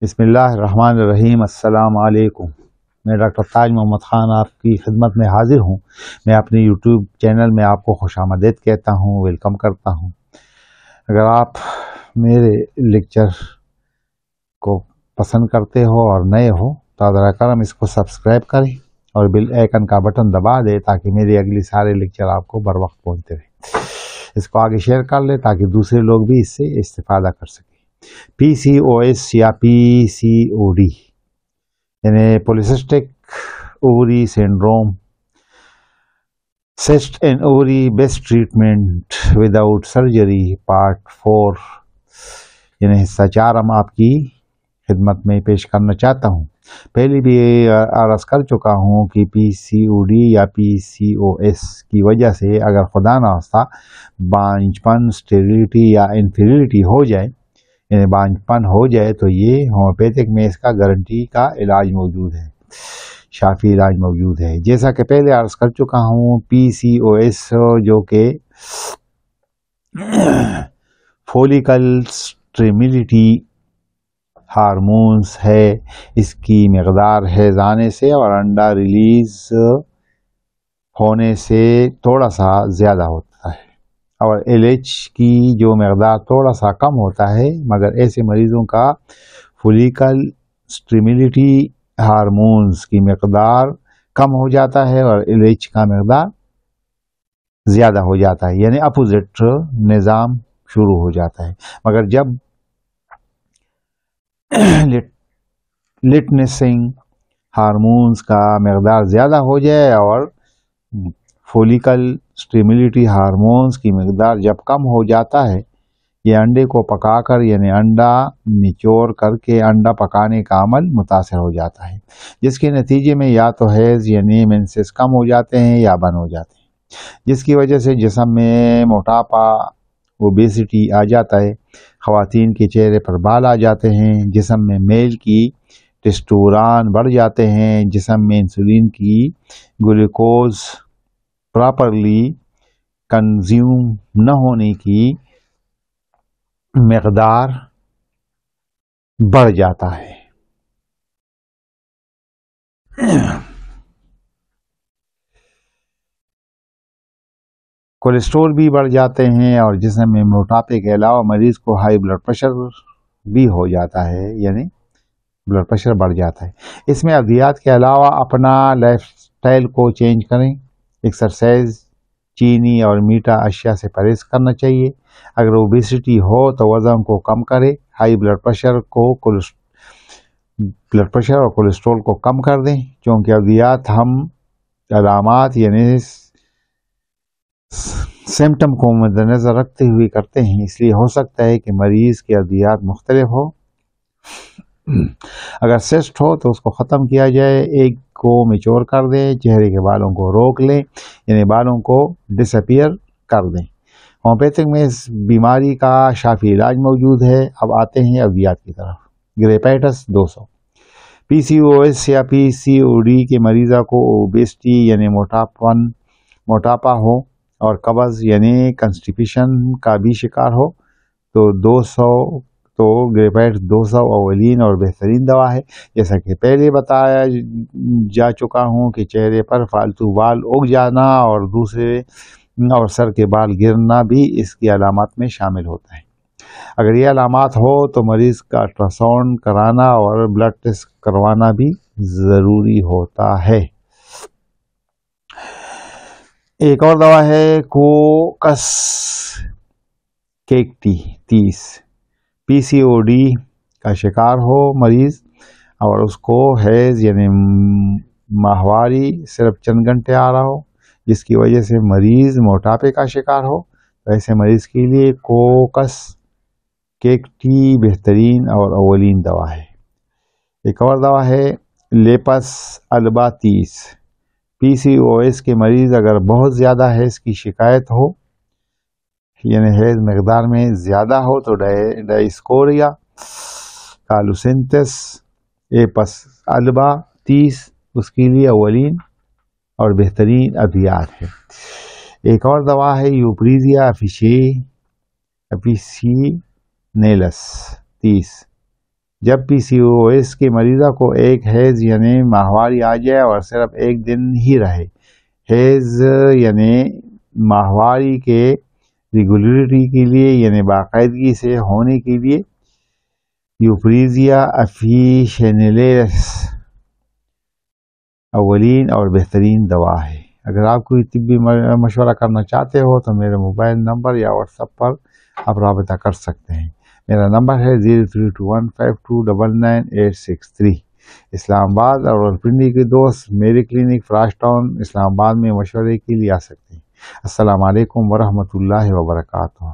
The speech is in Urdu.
بسم اللہ الرحمن الرحیم۔ السلام علیکم۔ میں ڈاکٹر تاج محمد خان آپ کی خدمت میں حاضر ہوں۔ میں اپنے یوٹیوب چینل میں آپ کو خوش آمدید کہتا ہوں، ویلکم کرتا ہوں۔ اگر آپ میرے لیکچر کو پسند کرتے ہو اور نئے ہو تو براہ کرم اس کو سبسکرائب کریں اور بیل آئیکن کا بٹن دبا دیں تاکہ میری اگلی سارے لیکچر آپ کو بر وقت پہنچتے رہیں۔ اس کو آگے شیئر کر لیں تاکہ دوسرے لوگ بھی اس سے استفادہ کر سکیں۔ پی سی او ایس یا پی سی او ڈی یعنی polycystic ovary syndrome, cyst and ovary best treatment without surgery, part 4 یعنی حصہ 4 ہم آپ کی خدمت میں پیش کرنا چاہتا ہوں۔ پہلے بھی عرض کر چکا ہوں کہ پی سی او ڈی یا پی سی او ایس کی وجہ سے اگر خدا نخواستہ بانجھپن، اسٹیریلٹی یا انفیریلٹی ہو جائے، یعنی بانجھپن ہو جائے، تو یہ ہومیوپیتھک میں اس کا گارنٹی کا علاج موجود ہے، شافی علاج موجود ہے۔ جیسا کہ پہلے عرض کر چکا ہوں، پی سی او ایس جو کہ فولیکل سٹیمولیٹی ہارمونز ہے، اس کی مقدار حیض آنے سے اور انڈا ریلیز ہونے سے تھوڑا سا زیادہ ہوتا ہے، اور ایل ایچ کی جو مقدار تھوڑا سا کم ہوتا ہے، مگر ایسے مریضوں کا فولیکل سٹیمولیٹی ہارمونز کی مقدار کم ہو جاتا ہے اور ایل ایچ کا مقدار زیادہ ہو جاتا ہے، یعنی اپوزٹ نظام شروع ہو جاتا ہے۔ مگر جب لٹنسنگ ہارمونز کا مقدار زیادہ ہو جائے اور فولیکل سٹیمولیٹی ہارمونز کی مقدار جب کم ہو جاتا ہے، یہ انڈے کو پکا کر یعنی انڈا نچوڑ کر کے انڈا پکانے کا عمل متاثر ہو جاتا ہے، جس کے نتیجے میں یا تو حیض یعنی مینسز کم ہو جاتے ہیں یا بند ہو جاتے ہیں، جس کی وجہ سے جسم میں موٹاپا، اوبیسٹی آ جاتا ہے، خواتین کے چہرے پر بال آ جاتے ہیں، جسم میں میل کی ٹیسٹوران بڑھ جاتے ہیں، جسم میں انسولین کی گلوکوز پراپرلی کنزیوم نہ ہونے کی مقدار بڑھ جاتا ہے۔ کولیسٹرول بھی بڑھ جاتے ہیں اور جسم میں موٹاپے کے علاوہ مریض کو ہائی بلڈ پریشر بھی ہو جاتا ہے، یعنی بلڈ پریشر بڑھ جاتا ہے۔ اس میں ادویات کے علاوہ اپنا لائف سٹائل کو چینج کریں، ایکسرسائز، چینی اور میٹھا اشیاء سے پرہیز کرنا چاہیے۔ اگر اوبیسٹی ہو تو وزن کو کم کرے، ہائی بلڈ پریشر اور کولیسٹرول کو کم کر دیں، کیونکہ ادویات ہم علامات یعنی سمٹم کو مد نظر رکھتے ہوئے کرتے ہیں، اس لیے ہو سکتا ہے کہ مریض کے ادویات مختلف ہو۔ اگر سسٹ ہو تو اس کو ختم کیا جائے، ایک کو میچور کر دیں، چہرے کے بالوں کو روک لیں یعنی بالوں کو ڈس اپیئر کر دیں۔ ہومیوپیتھک میں اس بیماری کا شافی علاج موجود ہے۔ اب آتے ہیں ادویات کی طرف۔ گریپائٹس 200۔ پی سی او ایس یا پی سی او ڈی کے مریضہ کو اوبیسٹی یعنی موٹاپا ہو اور قبض یعنی کنسٹیپیشن کا بھی شکار ہو تو گریپائٹس 200 اولین اور بہترین دوا ہے۔ جیسا کہ پہلے بتایا جا چکا ہوں کہ چہرے پر فالتو بال اگ جانا اور سر کے بال گرنا بھی اس کی علامات میں شامل ہوتا ہے۔ اگر یہ علامات ہو تو مریض کا الٹرا ساؤنڈ کرانا اور بلڈ ٹیسٹ کروانا بھی ضروری ہوتا ہے۔ ایک اور دوا ہے کوکس کیکٹی 30۔ پی سی او ڈی کا شکار ہو مریض اور اس کو حیض یعنی ماہواری صرف چند گھنٹے آ رہا ہو، جس کی وجہ سے مریض موٹاپے کا شکار ہو، تو ایسے مریض کے لیے کوکس کیکٹی بہترین اور اولین دوا ہے۔ ایک اور دوا ہے لیپس البا 30۔ پی سی او ایس کے مریض اگر بہت زیادہ حیض کی شکایت ہو یعنی حیض مقدار میں زیادہ ہو تو ڈائسکوریا کالوسنتس ایپس البا 30 اس کے لیے اولین اور بہترین ادویات ہے۔ ایک اور دوا ہے یوپریزیا افیسینیلس 30، جب PCOS کے مریضہ کو ایک حیض یعنی ماہواری آ جائے اور صرف ایک دن ہی رہے، حیض یعنی ماہواری کے ریگولیرٹی کے لیے یعنی باقاعدگی سے ہونے کے لیے یوپریزیا افیشنیلیس اولین اور بہترین دوا ہے۔ اگر آپ کوئی طبی مشورہ کرنا چاہتے ہو تو میرے موبائل نمبر یا واٹس ایپ پر آپ رابطہ کر سکتے ہیں۔ میرا نمبر ہے 0321529863۔ اسلام آباد اور راولپنڈی کے دوست میری کلینک فراش ٹاؤن اسلام آباد میں مشورے کے لیے آ سکتے ہیں۔ السلام علیکم ورحمۃ اللہ وبرکاتہ۔